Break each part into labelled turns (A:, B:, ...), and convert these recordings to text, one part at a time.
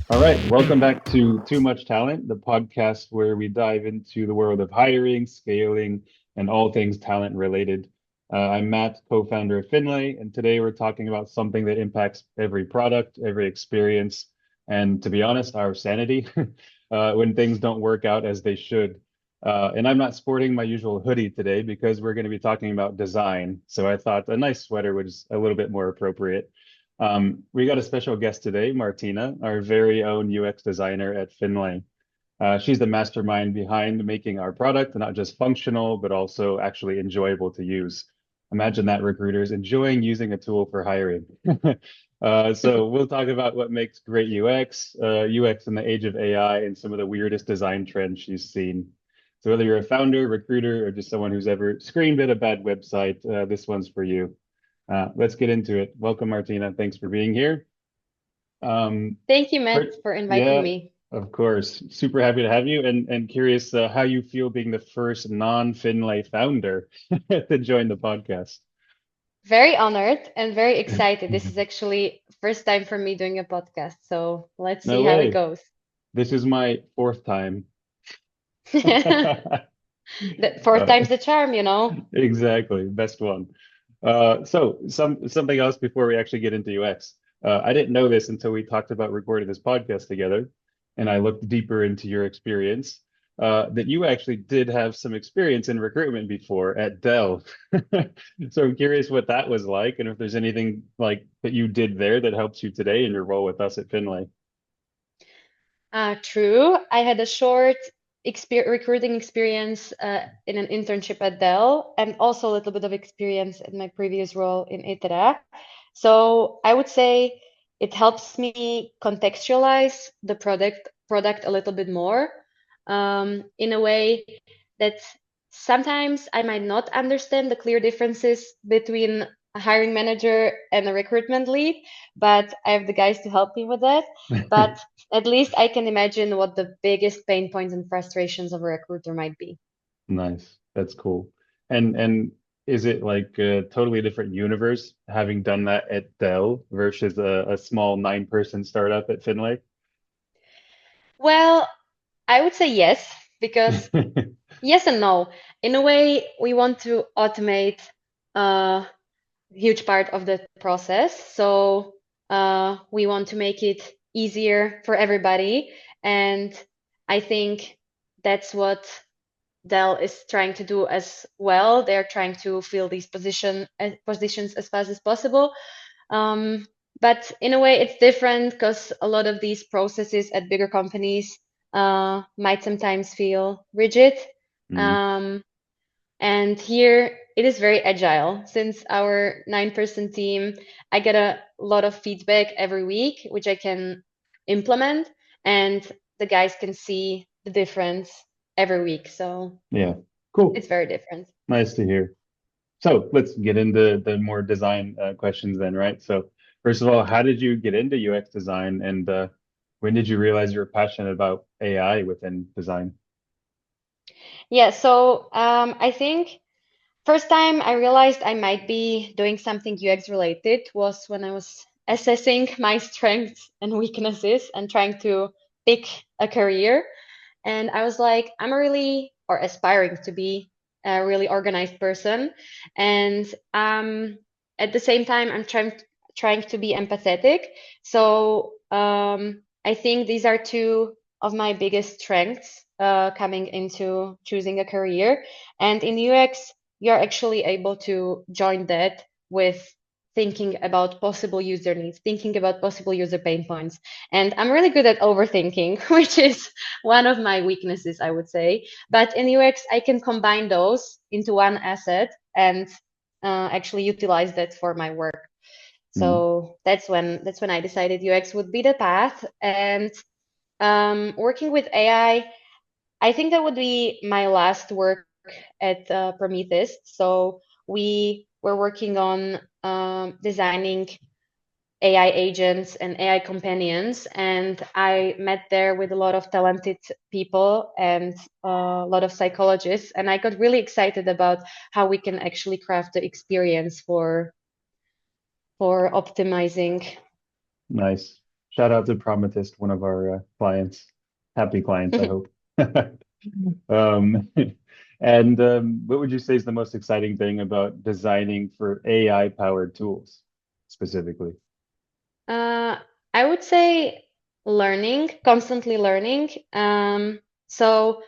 A: All right, welcome back to Too Much Talent, the podcast where we dive into the world of hiring, scaling, and all things talent related. I'm Matt, co-founder of Finlay, and today we're talking about something that impacts every product, every experience, and to be honest, our sanity when things don't work out as they should. And I'm not sporting my usual hoodie today because we're going to be talking about design. So I thought a nice sweater was a little bit more appropriate. We got a special guest today, Martina, our very own UX designer at Finlay. She's the mastermind behind making our product not just functional, but also actually enjoyable to use. Imagine that, recruiters enjoying using a tool for hiring. So we'll talk about what makes great UX, UX in the age of AI, and some of the weirdest design trends she's seen. So whether you're a founder, recruiter, or just someone who's ever screamed at a bad website, this one's for you. Let's get into it. Welcome, Martina. Thanks for being here. Um,
B: Thank you, Matt,
A: per-
B: for inviting
A: yeah,
B: me.
A: of course. Super happy to have you, and curious how you feel being the first non-Finlay founder to join the podcast.
B: Very honored and very excited. This is actually first time for me doing a podcast, so let's
A: No
B: see how it
A: way.
B: goes.
A: This is my fourth time.
B: The fourth
A: Uh,
B: time's the charm.
A: exactly, best one. So something else before we actually get into UX. I didn't know this until we talked about recording this podcast together, and I looked deeper into your experience. That you actually did have some experience in recruitment before at Dell. So I'm curious what that was like, and if there's anything like that you did there that helps you today in your role with us at Finlay.
B: True. I had a short recruiting experience in an internship at Dell, and also a little bit of experience in my previous role in Itera. So I would say it helps me contextualize the product a little bit more, in a way that sometimes I might not understand the clear differences between a hiring manager and a recruitment lead, but I have the guys to help me with that. But at least I can imagine what the biggest pain points and frustrations of a recruiter might be.
A: Nice. That's cool. And is it like a totally different universe having done that at Dell versus a small nine-person startup at Finlay?
B: Well, I would say yes, because yes and no. In a way, we want to automate a huge part of the process. So we want to make it easier for everybody. And I think that's what Dell is trying to do as well. They're trying to fill these positions as fast as possible. Um, but in a way, it's different because a lot of these processes at bigger companies might sometimes feel rigid.
A: Mm,
B: Um, and here it is very agile. Since our 9-person team, I get a lot of feedback every week, which I can implement, and the guys can see the difference every week. So
A: yeah. Cool.
B: it's very different.
A: Nice to hear. So let's get into the more design questions then, right? So first of all, how did you get into UX design and when did you realize you were passionate about AI within design?
B: Yeah, so I think first time I realized I might be doing something UX related was when I was assessing my strengths and weaknesses and trying to pick a career. And I was like, I'm a really, or aspiring to be a really organized person. And at the same time, I'm trying to be empathetic. So I think these are two of my biggest strengths coming into choosing a career. And in UX, you're actually able to join that with thinking about possible user needs, thinking about possible user pain points. And I'm really good at overthinking, which is one of my weaknesses, I would say. But in UX, I can combine those into one asset and actually utilize that for my work.
A: Mm,
B: So that's when I decided UX would be the path. And working with I think that would be my last work at Prometheus. So we were working on designing AI agents and AI companions, and I met there with a lot of talented people and a lot of psychologists, and I got really excited about how we can actually craft the experience for optimizing.
A: nice. Shout out to Prometist, one of our clients. Happy clients, I hope. Um, and what would you say is the most exciting thing about designing for AI powered tools specifically?
B: Uh, I would say learning, constantly learning. So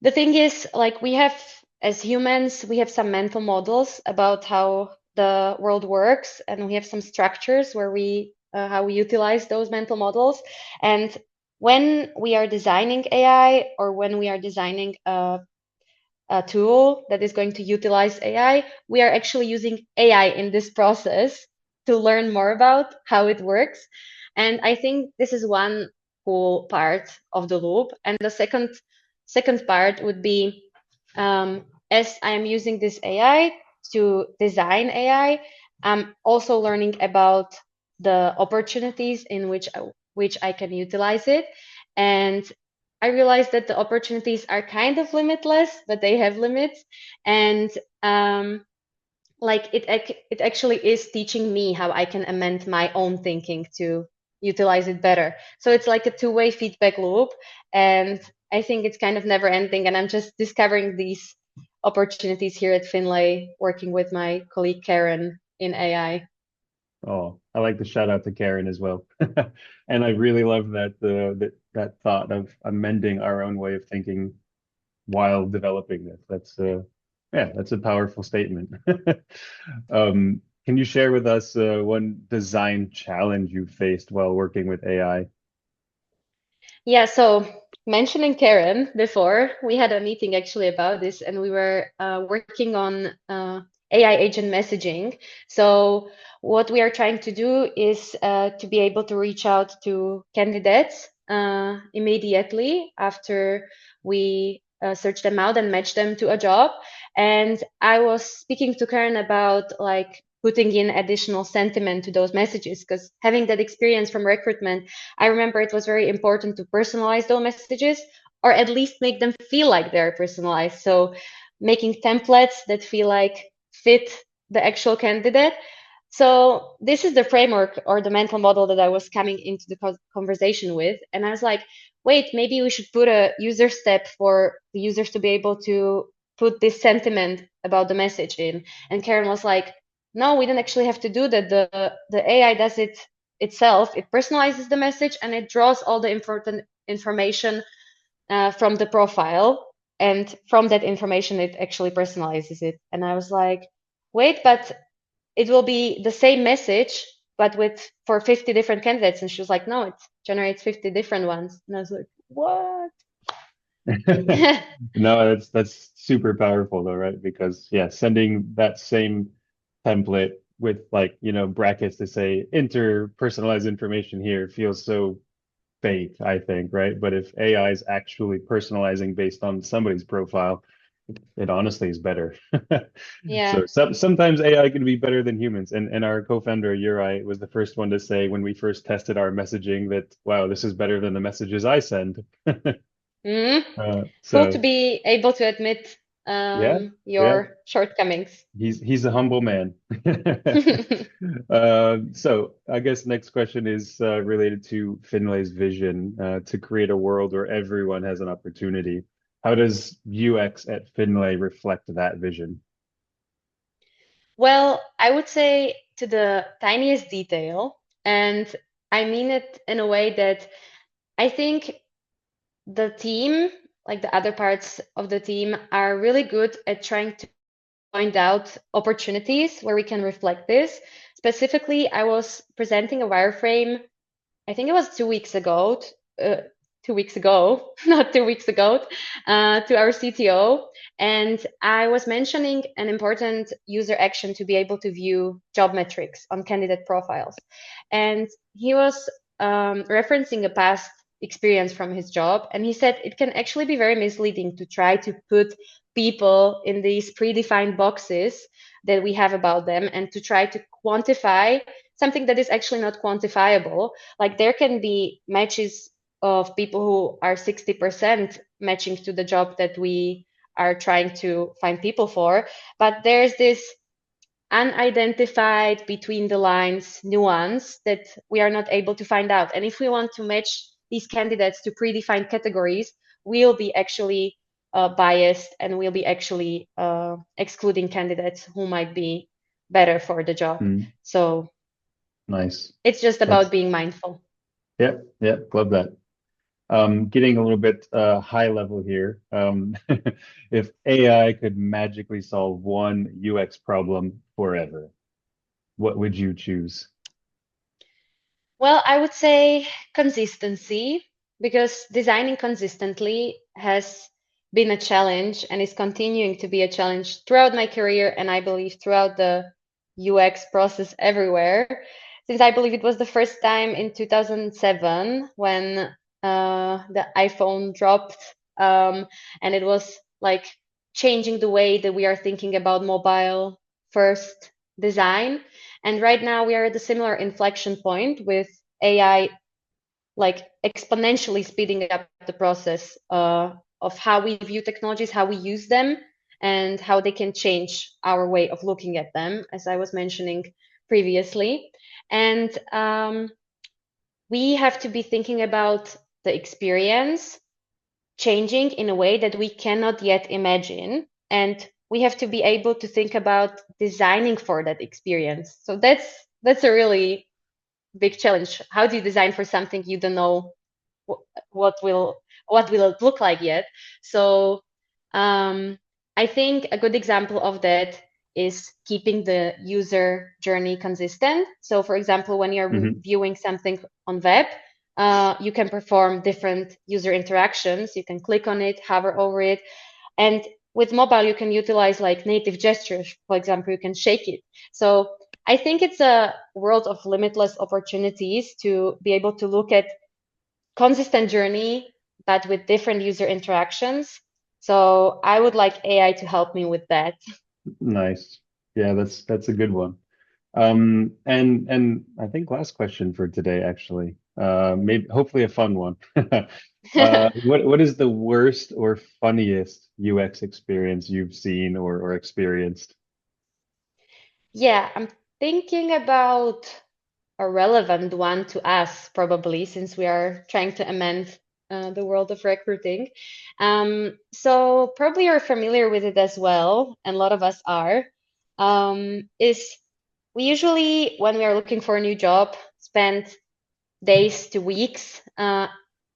B: the thing is, like we have, as humans, we have some mental models about how the world works, and we have some structures where we how we utilize those mental models. And when we are designing AI or when we are designing a tool that is going to utilize AI, we are actually using AI in this process to learn more about how it works. And I think this is one cool part of the loop. And the second part would be as I am using this AI to design AI, I'm also learning about the opportunities in which I can utilize it. And I realized that the opportunities are kind of limitless, but they have limits. And like it actually is teaching me how I can amend my own thinking to utilize it better. So it's like a two-way feedback loop. And I think it's kind of never ending. And I'm just discovering these opportunities here at Finlay, working with my colleague Karen in AI.
A: Oh, I like the shout out to Karen as well. And I really love that thought of amending our own way of thinking while developing this. That's a powerful statement. Can you share with us one design challenge you faced while working with AI?
B: Yeah, so mentioning Karen before, we had a meeting actually about this, and we were working on AI agent messaging. So, what we are trying to do is to be able to reach out to candidates immediately after we search them out and match them to a job. And I was speaking to Karen about like putting in additional sentiment to those messages because having that experience from recruitment, I remember it was very important to personalize those messages or at least make them feel like they're personalized. So making templates that feel like fit the actual candidate. So this is the framework or the mental model that I was coming into the conversation with. And I was like, wait, maybe we should put a user step for the users to be able to put this sentiment about the message in. And Karen was like, no, we don't actually have to do that. The AI does it itself. It personalizes the message and it draws all the important information from the profile. And from that information, it actually personalizes it. And I was like, wait, but it will be the same message, but with for 50 different candidates. And she was like, no, it generates 50 different ones. And I was like, what?
A: No, that's super powerful though, right? Because yeah, sending that same template with like, brackets to say enter personalized information here feels so fake, I think, right? But if AI is actually personalizing based on somebody's profile, it honestly is better.
B: Yeah.
A: So sometimes AI can be better than humans. And our co-founder Uri was the first one to say when we first tested our messaging that, wow, this is better than the messages I send.
B: Mm. Cool to
A: So
B: be able to admit
A: yeah, yeah,
B: your shortcomings.
A: he's a humble man. So I guess next question is related to Finlay's vision to create a world where everyone has an opportunity. How does UX at Finlay reflect that vision?
B: Well, I would say to the tiniest detail, and I mean it in a way that I think the team, like the other parts of the team, are really good at trying to point out opportunities where we can reflect this. Specifically, I was presenting a wireframe, I think it was 2 weeks ago, 2 weeks ago, not 2 weeks ago, to our CTO. And I was mentioning an important user action to be able to view job metrics on candidate profiles. And he was referencing a past experience from his job. And he said it can actually be very misleading to try to put people in these predefined boxes that we have about them and to try to quantify something that is actually not quantifiable. Like there can be matches of people who are 60% matching to the job that we are trying to find people for, but there's this unidentified between the lines nuance that we are not able to find out. And if we want to match these candidates to predefined categories, we'll be actually biased and we'll be actually excluding candidates who might be better for the job.
A: Mm,
B: So
A: nice.
B: it's just about
A: That's
B: being mindful.
A: yeah, yeah, love that. Getting a little bit high level here. If AI could magically solve one UX problem forever, what would you choose?
B: Well, I would say consistency, because designing consistently has been a challenge and is continuing to be a challenge throughout my career, and I believe throughout the UX process everywhere. Since I believe it was the first time in 2007 when the iPhone dropped, and it was like changing the way that we are thinking about mobile first design. And right now we are at a similar inflection point with AI like exponentially speeding up the process of how we view technologies, how we use them, and how they can change our way of looking at them, as I was mentioning previously. And we have to be thinking about the experience changing in a way that we cannot yet imagine. And we have to be able to think about designing for that experience. So that's a really big challenge. How do you design for something you don't know wh- what will it look like yet? So um, I think a good example of that is keeping the user journey consistent. So for example, when you're
A: Hmm.
B: viewing something on web, you can perform different user interactions. You can click on it, hover over it, and with mobile, you can utilize like native gestures. For example, you can shake it. So I think it's a world of limitless opportunities to be able to look at consistent journey, but with different user interactions. So I would like AI to help me with that.
A: Nice. Yeah, that's a good one. And I think last question for today, actually. Maybe hopefully a fun one. What is the worst or funniest UX experience you've seen or experienced?
B: Yeah, I'm thinking about a relevant one to us, probably, since we are trying to amend the world of recruiting. So, probably you're familiar with it as well, and a lot of us are. Is we usually, when we are looking for a new job, spend days to weeks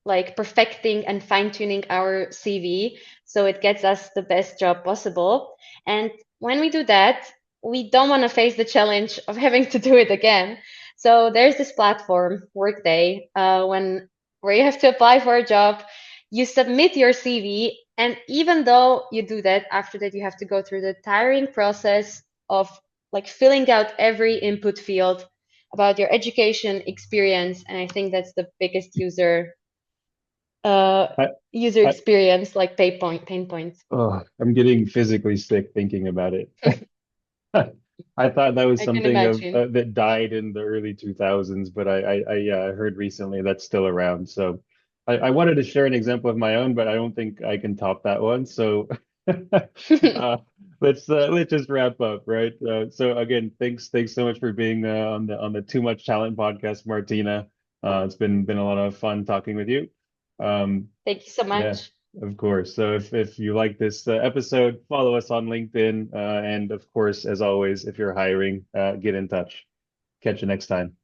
B: like perfecting and fine-tuning our CV so it gets us the best job possible. And when we do that, we don't want to face the challenge of having to do it again. So there's this platform, Workday, where you have to apply for a job, you submit your CV, and even though you do that, after that you have to go through the tiring process of like filling out every input field about your education experience, and I think that's the biggest uh,
A: I,
B: user
A: I
B: experience like pain point.
A: oh, I'm getting physically sick thinking about it. I thought that was
B: I can
A: something
B: imagine.
A: that died in the early 2000s, but I heard recently that's still around. So I wanted to share an example of my own, but I don't think I can top that one. So uh, let's just wrap up, right? So again, thanks so much for being on the Too Much Talent podcast, Martina. It's been a lot of fun talking with you. Um,
B: Thank you so
A: yeah,
B: much.
A: of course. So if you like this episode, follow us on LinkedIn, and of course, as always, if you're hiring, get in touch. Catch you next time.